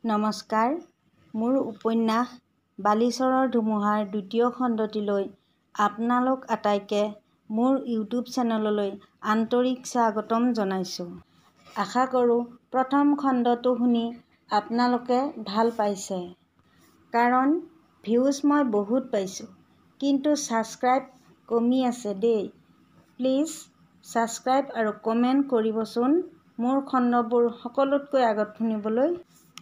নমস্কাৰ, মোৰ উপন্যাস বালিচৰৰ ধুমুহাৰ দ্বিতীয় খণ্ডটিলৈ আপোনালোক আটাইকে মোৰ ইউটিউব চেনেললৈ আন্তৰিক স্বাগতম জনাইছোঁ। আশা কৰোঁ প্ৰথম খণ্ডটো শুনি আপোনালোকে ভাল পাইছে। কাৰণ ভিউজ মই বহুত পাইছোঁ, কিন্তু ছাবস্ক্ৰাইব কমি আছে দেই। প্লিজ ছাবস্ক্ৰাইব আৰু কমেণ্ট কৰিবচোন মোৰ খণ্ডবোৰ সকলোতকৈ আগত শুনিবলৈ।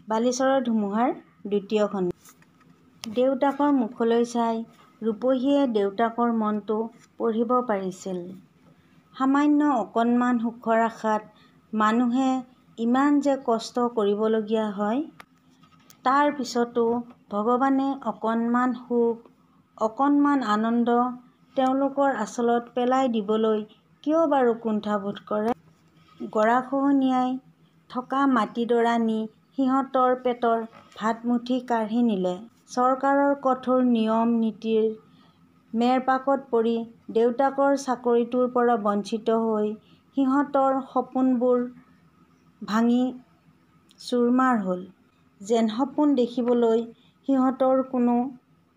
বালিচৰৰ ধুমুহাৰ দ্বিতীয় খণ্ড। দেউতাকৰ মুখলৈ চাই ৰূপহীয়ে দেউতাকৰ মনটো পঢ়িব পাৰিছিল। সামান্য অকণমান সুখৰ আশাত মানুহে ইমান যে কষ্ট কৰিবলগীয়া হয়। তাৰ পিছতো ভগৱানে অকণমান সুখ, অকণমান আনন্দ তেওঁলোকৰ আঁচলত পেলাই দিবলৈ কিয় বাৰু কুণ্ঠাবোধ কৰে? গৰাখহনীয়াই থকা মাটিডৰা নি সিহঁতৰ পেটৰ ভাতমুঠি কাঢ়ি নিলে। চৰকাৰৰ কঠোৰ নিয়ম নীতিৰ মেৰপাকত পৰি দেউতাকৰ চাকৰিটোৰ পৰা বঞ্চিত হৈ সিহঁতৰ সপোনবোৰ ভাঙি চূৰমাৰ হ'ল। যেন সপোন দেখিবলৈ সিহঁতৰ কোনো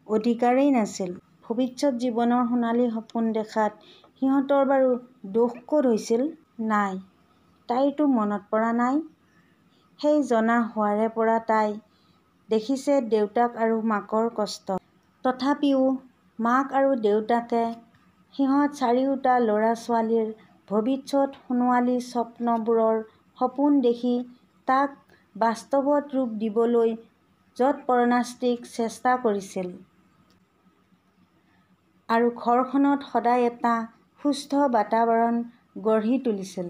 অধিকাৰেই নাছিল। ভৱিষ্যত জীৱনৰ সোণালী সপোন দেখাত সিহঁতৰ বাৰু দোষ ক'ত হৈছিল? নাই, তাইৰতো মনত পৰা নাই। সেই জনা হোৱাৰে পৰা তাই দেখিছে দেউতাক আৰু মাকৰ কষ্ট। তথাপিও মাক আৰু দেউতাকে সিহঁত চাৰিওটা ল'ৰা-ছোৱালীৰ ভৱিষ্যত সোণোৱালী স্বপ্নবোৰৰ সপোন দেখি তাক বাস্তৱত ৰূপ দিবলৈ যৎপৰোনাস্তি চেষ্টা কৰিছিল। আৰু ঘৰখনত সদায় এটা সুস্থ বাতাৱৰণ গঢ়ি তুলিছিল।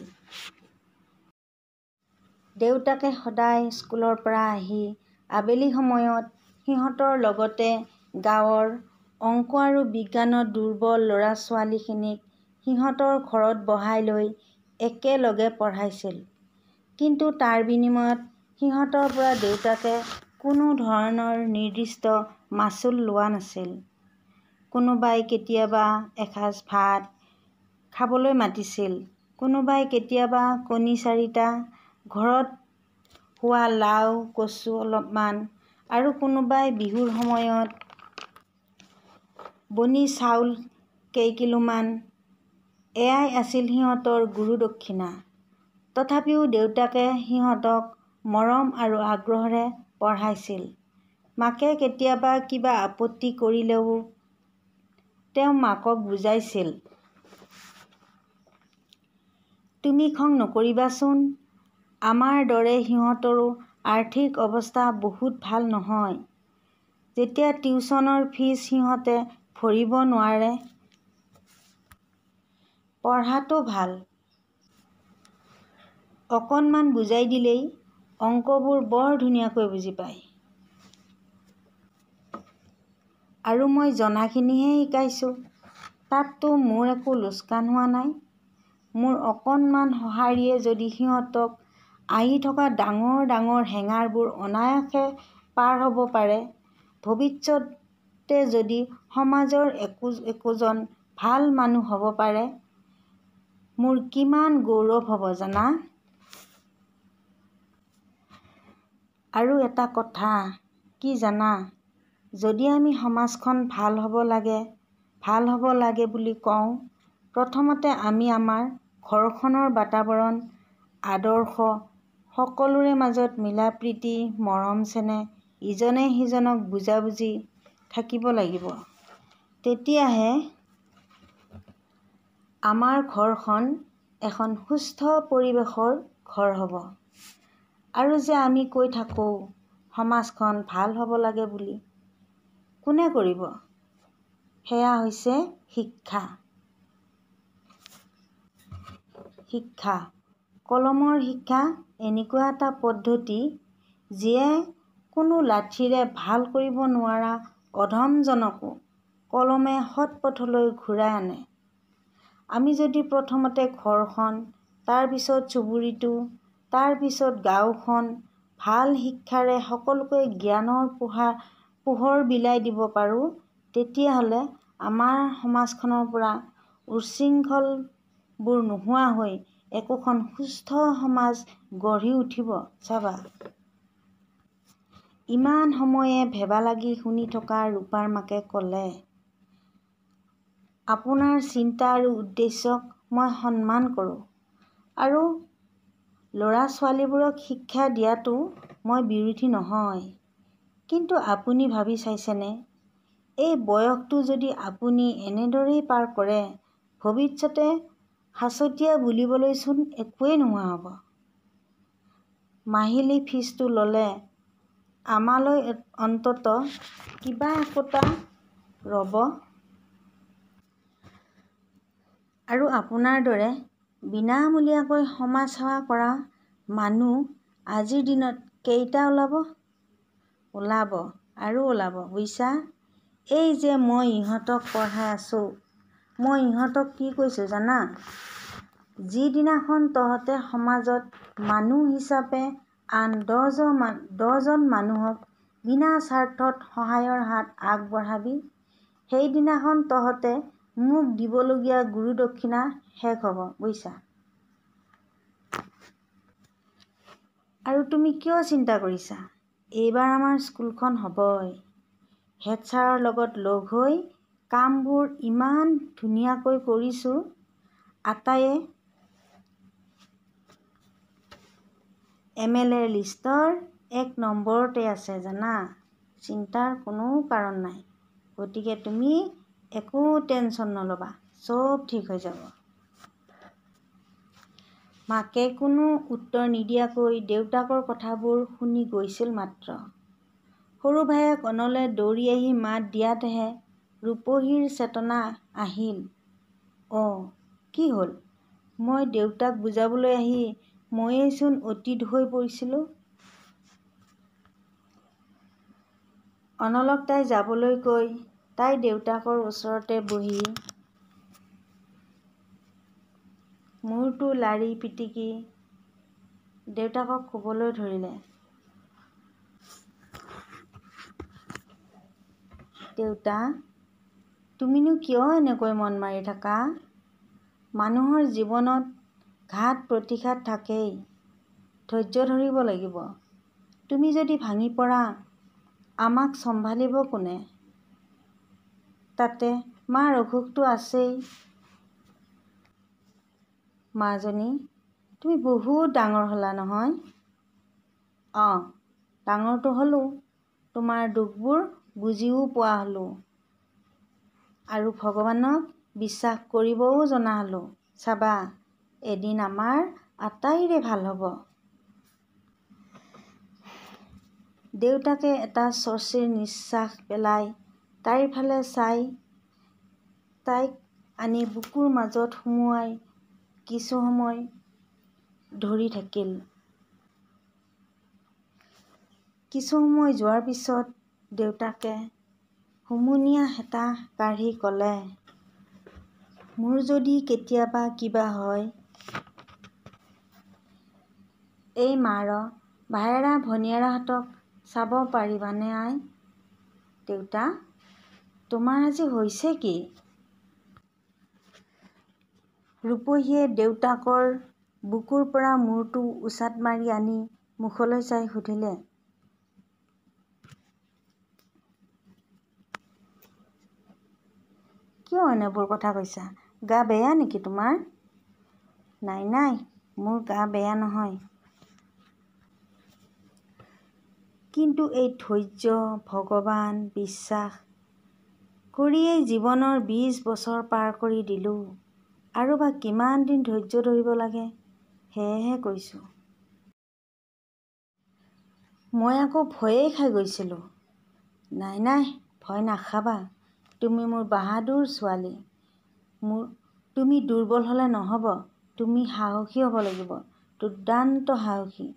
দেউতাকে সদায় স্কুলৰ পৰা আহি আবেলি সময়ত সিহঁতৰ লগতে গাঁৱৰ অংক আৰু বিজ্ঞানত দুৰ্বল ল'ৰা-ছোৱালীখিনিক সিহঁতৰ ঘৰত বহাই লৈ একেলগে পঢ়াইছিল। কিন্তু তাৰ বিনিময়ত সিহঁতৰ পৰা দেউতাকে কোনো ধৰণৰ নিৰ্দিষ্ট মাচুল লোৱা নাছিল। কোনোবাই কেতিয়াবা এসাঁজ ভাত খাবলৈ মাতিছিল, কোনোবাই কেতিয়াবা কণী ৪টা, ঘৰত হোৱা লাও, কচু অলপমান, আৰু কোনোবাই বিহুৰ সময়ত বনি চাউল কেইকিলোমান। এয়াই আছিল সিহঁতৰ গুৰু-দক্ষিণা। তথাপিও দেউতাকে সিহঁতক মৰম আৰু আগ্ৰহেৰে পঢ়াইছিল। মাকে কেতিয়াবা কিবা আপত্তি কৰিলেও তেওঁ মাকক বুজাইছিল, তুমি খং নকৰিবাচোন, আমাৰ দৰে সিহঁতৰো আৰ্থিক অৱস্থা বহুত ভাল নহয়। যেতিয়া টিউচনৰ ফিজ সিহঁতে ভৰিব নোৱাৰে, পঢ়াটো ভাল। অকণমান বুজাই দিলেই অংকবোৰ বৰ ধুনীয়াকৈ বুজি পায়। আৰু মই জনাখিনিহে শিকাইছোঁ, তাততো মোৰ একো লোকচান হোৱা নাই। মোৰ অকণমান সঁহাৰিয়ে যদি সিহঁতক আহি থকা ডাঙৰ ডাঙৰ হেঙাৰবোৰ অনায়াসে পাৰ হ'ব পাৰে, ভৱিষ্যতে যদি সমাজৰ একোজন ভাল মানুহ হ'ব পাৰে, মোৰ কিমান গৌৰৱ হ'ব জানা? আৰু এটা কথা কি জানা? যদি আমি সমাজখন ভাল হ'ব লাগে বুলি কওঁ, প্ৰথমতে আমি আমাৰ ঘৰখনৰ বাতাৱৰণ, আদৰ্শ, সকলোৰে মাজত মিলা-প্ৰীতি, মৰম-চেনেহ, ইজনে সিজনক বুজা-বুজি থাকিব লাগিব। তেতিয়াহে আমাৰ ঘৰখন এখন সুস্থ পৰিৱেশৰ ঘৰ হ'ব। আৰু যে আমি কৈ থাকোঁ সমাজখন ভাল হ'ব লাগে বুলি, কোনে কৰিব? সেয়া হৈছে শিক্ষা। শিক্ষা, কলমৰ শিক্ষা এনেকুৱা এটা পদ্ধতি যিয়ে কোনো লাঠিৰে ভাল কৰিব নোৱাৰা অধমজনকো কলমে সৎ পথলৈ ঘূৰাই আনে। আমি যদি প্ৰথমতে ঘৰখন, তাৰ পিছত চুবুৰীটো, তাৰ পিছত গাঁওখন ভাল শিক্ষাৰে সকলোকে জ্ঞানৰ পোহৰ বিলাই দিব পাৰোঁ, তেতিয়াহ'লে আমাৰ সমাজখনৰ পৰা উচ্ছৃঙ্খলবোৰ নোহোৱা হৈ একোখন সুস্থ সমাজ গঢ়ি উঠিব। চাবা। ইমান সময়ে ভেবা লাগি শুনি থকা ৰূপাৰ মাকে ক'লে, আপোনাৰ চিন্তা আৰু উদ্দেশ্যক মই সন্মান কৰোঁ আৰু ল'ৰা ছোৱালীবোৰক শিক্ষা দিয়াটো মই বিৰোধী নহয়। কিন্তু আপুনি ভাবি চাইছেনে, এই বয়সটো যদি আপুনি এনেদৰেই পাৰ কৰে, ভৱিষ্যতে সাঁচতীয়া বুলিবলৈচোন একোৱেই নোহোৱা হ'ব। মাহিলী ফিজটো ল'লে আমালৈ অন্ততঃ কিবা একোটা ৰ'ব। আৰু আপোনাৰ দৰে বিনামূলীয়াকৈ সমাজ সেৱা কৰা মানুহ আজিৰ দিনত কেইটা ওলাব? ওলাব আৰু ওলাব, বুজিছা? এই যে মই ইহঁতক পঢ়াই আছোঁ, মই ইহঁতক কি কৈছোঁ জানা? যিদিনাখন তহঁতে সমাজত মানুহ হিচাপে আন 10জন মানুহক বিনা স্বাৰ্থত সহায়ৰ হাত আগবঢ়াবি, সেইদিনাখন তহঁতে মোক দিবলগীয়া গুৰুদক্ষিণা শেষ হ'ব, বুজিছা? আৰু তুমি কিয় চিন্তা কৰিছা? এইবাৰ আমাৰ স্কুলখন হ'বই। হেড ছাৰৰ লগত লগ হৈ কামবোৰ ইমান ধুনীয়াকৈ কৰিছোঁ, আটাইয়ে MLA লিষ্টৰ 1 নম্বৰতে আছে জানা। চিন্তাৰ কোনো কাৰণ নাই। গতিকে তুমি একো টেনচন নল'বা, চব ঠিক হৈ যাব। মাকে কোনো উত্তৰ নিদিয়াকৈ দেউতাকৰ কথাবোৰ শুনি গৈছিল মাত্ৰ। সৰু ভায়েক অনলে দৌৰি আহি মাত দিয়াতেহে ৰূপহীৰ চেতনা আহিল। কি হ'ল? মই দেউতাক বুজাবলৈ আহি ময়েইচোন অতীত হৈ পৰিছিলোঁ। অনলক তাই যাবলৈ কৈ তাই দেউতাকৰ ওচৰতে বহি মূৰটো লাৰি পিটিকি দেউতাকক ক'বলৈ ধৰিলে, দেউতা, তুমিনো কিয় এনেকৈ মন মাৰি থাকা? মানুহৰ জীৱনত ঘাত প্ৰতিঘাত থাকেই, ধৈৰ্য ধৰিব লাগিব। তুমি যদি ভাঙি পৰা, আমাক চম্ভালিব কোনে? তাতে মাৰ অসুখটো আছেই। মাজনী, তুমি বহুত ডাঙৰ হ'লা নহয়। ডাঙৰটো হ'লোঁ, তোমাৰ দুখবোৰ বুজিও পোৱা হ'লোঁ আৰু ভগৱানক বিশ্বাস কৰিবও জনা হ'লোঁ। চাবা, এদিন আমাৰ আটাইৰে ভাল হ'ব। দেউতাকে এটা স্বস্তিৰ নিশ্বাস পেলাই তাইৰ ফালে চাই তাইক আনি বুকুৰ মাজত সুমুৱাই কিছু সময় ধৰি থাকিল। কিছু সময় যোৱাৰ পিছত দেউতাকে হুমুনিয়াহ এটা কাঢ়ি ক'লে, মোৰ যদি কেতিয়াবা কিবা হয়, এই মাৰ ভায়েৰা ভনীয়েৰাহঁতক চাব পাৰিবানে আই? দেউতা, তোমাৰ আজি হৈছে কি? ৰূপহীয়ে দেউতাকৰ বুকুৰ পৰা মূৰটো উচাত মাৰি আনি মুখলৈ চাই সুধিলে, কিয় এনেবোৰ কথা কৈছা? গা বেয়া নেকি তোমাৰ? নাই, মোৰ গা বেয়া নহয়। কিন্তু এই ধৈৰ্য, ভগৱান, বিশ্বাস কৰিয়েই জীৱনৰ 20 বছৰ পাৰ কৰি দিলোঁ। আৰু বা কিমান দিন ধৈৰ্য ধৰিব লাগে, সেয়েহে কৈছোঁ। মই আকৌ ভয়েই খাই গৈছিলোঁ। নাই, ভয় নাখাবা। তুমি মোৰ বাহাদুৰ ছোৱালী। তুমি দুৰ্বল হ'লে নহ'ব, তুমি সাহসী হ'ব লাগিব, দুৰ্দান্ত সাহসী,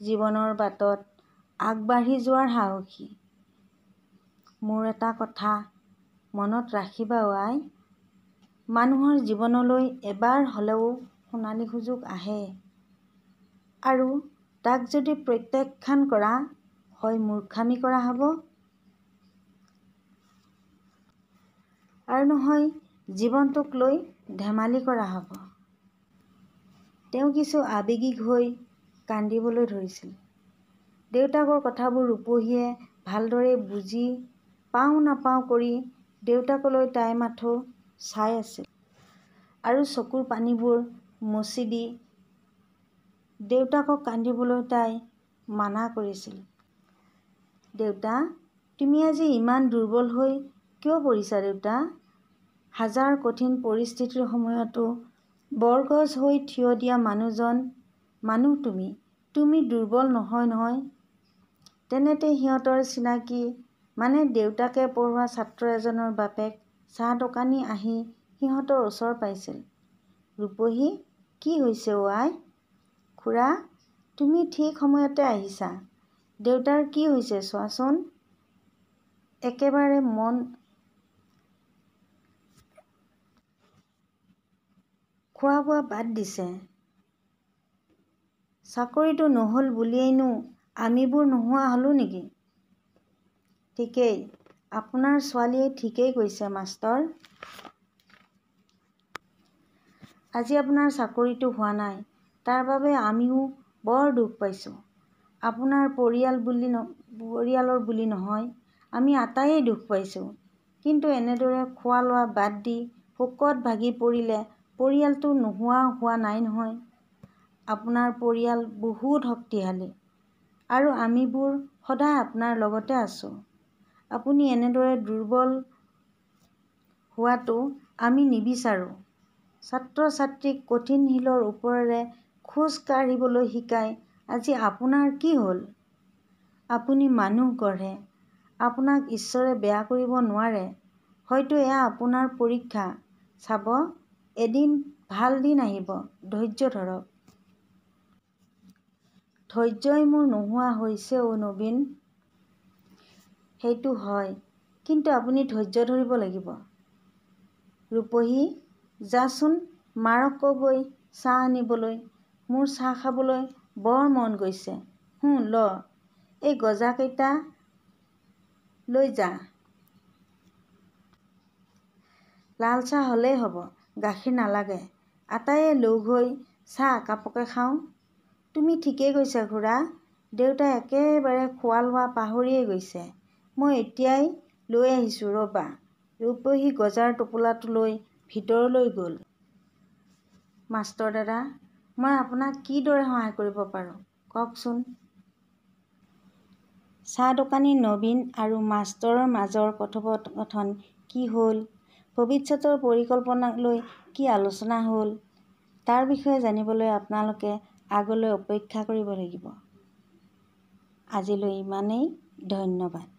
জীৱনৰ বাটত আগবাঢ়ি যোৱাৰ সাহসী। মোৰ এটা কথা মনত ৰাখিবা আই, মানুহৰ জীৱনলৈ এবাৰ হ'লেও সোণালী সুযোগ আহে আৰু তাক যদি প্ৰত্যাখ্যান কৰা হয় মূৰ্খামি কৰা হ'ব আৰু নহয় জীৱনটোক লৈ ধেমালি কৰা হ'ব। তেওঁ কিছু আৱেগিক হৈ কান্দিবলৈ ধৰিছিল। দেউতাকৰ কথাবোৰ ৰূপহীয়ে ভালদৰে বুজি পাওঁ নাপাওঁ কৰি দেউতাকলৈ তাই মাথো চাই আছিল আৰু চকুৰ পানীবোৰ মচি দি দেউতাকক কান্দিবলৈ তাই মানা কৰিছিল। দেউতা, তুমি আজি ইমান দুৰ্বল হৈ কিয় পৰিছা দেউতা? হাজাৰ কঠিন পৰিস্থিতিৰ সময়তো বৰগছ হৈ থিয় দিয়া মানুহ তুমি দুৰ্বল নহয়। তেনেতে সিহঁতৰ চিনাকি দেউতাকে পঢ়োৱা ছাত্ৰ এজনৰ বাপেক চাহ দোকানী আহি সিহঁতৰ ওচৰ পাইছিল। ৰূপহী, কি হৈছে অ' আই? খুৰা, তুমি ঠিক সময়তে আহিছা। দেউতাৰ কি হৈছে চোৱাচোন। একেবাৰে মন খোৱা বোৱা বাদ দিছে। চাকৰিটো নহ'ল বুলিয়েইনো আমিবোৰ নোহোৱা হ'লো নেকি? ঠিকেই, আপোনাৰ ছোৱালীয়ে ঠিকেই কৈছে মাষ্টৰ। আজি আপোনাৰ চাকৰিটো হোৱা নাই, তাৰ বাবে আমিও বৰ দুখ পাইছোঁ। আপোনাৰ পৰিয়ালৰ বুলি নহয়, আমি আটাইয়ে দুখ পাইছোঁ। কিন্তু এনেদৰে খোৱা লোৱা বাদ দি শোকত ভাগি পৰিলে পৰিয়ালটো নোহোৱা হোৱা নাই নহয়। আপোনাৰ পৰিয়াল বহুত শক্তিশালী আৰু আমিবোৰ সদায় আপোনাৰ লগতে আছোঁ। আপুনি এনেদৰে দুৰ্বল হোৱাটো আমি নিবিচাৰোঁ। ছাত্ৰ-ছাত্ৰীক কঠিন শিলৰ ওপৰেৰে খোজ কাঢ়িবলৈ শিকাই আজি আপোনাৰ কি হ'ল? আপুনি মানুহ গঢ়ে, আপোনাক ঈশ্বৰে বেয়া কৰিব নোৱাৰে। হয়তো এয়া আপোনাৰ পৰীক্ষা। চাব, এদিন ভাল দিন আহিব, ধৈৰ্য ধৰক। ধৈৰ্যই মোৰ নোহোৱা হৈছে অ' নবীন। সেইটো হয়, কিন্তু আপুনি ধৈৰ্য ধৰিব লাগিব। ৰূপহী, যাচোন মাৰক কগৈ চাহ আনিবলৈ। মোৰ চাহ খাবলৈ বৰ মন গৈছে। ল, এই গজাকেইটা লৈ যা। লাল চাহ হ'লেই হ'ব, গাখীৰ নালাগে। আটাইয়ে লগ হৈ চাহ একাপকে খাওঁ। তুমি ঠিকেই কৈছা খুৰা। দেউতাই একেবাৰে খোৱা লোৱা পাহৰিয়েই গৈছে। মই এতিয়াই লৈ আহিছোঁ ৰ'বা। ৰূপহী গজাৰ টোপোলাটো লৈ ভিতৰলৈ গ'ল। মাষ্টৰ দাদা, মই আপোনাক কিদৰে সহায় কৰিব পাৰোঁ কওকচোন? চাহ দোকানী নবীন আৰু মাষ্টৰৰ মাজৰ কথোপকথন কি হ'ল, ভৱিষ্যতৰ পৰিকল্পনাক লৈ কি আলোচনা হ'ল, তাৰ বিষয়ে জানিবলৈ আপোনালোকে আগলৈ অপেক্ষা কৰিব লাগিব। আজিলৈ ইমানেই, ধন্যবাদ।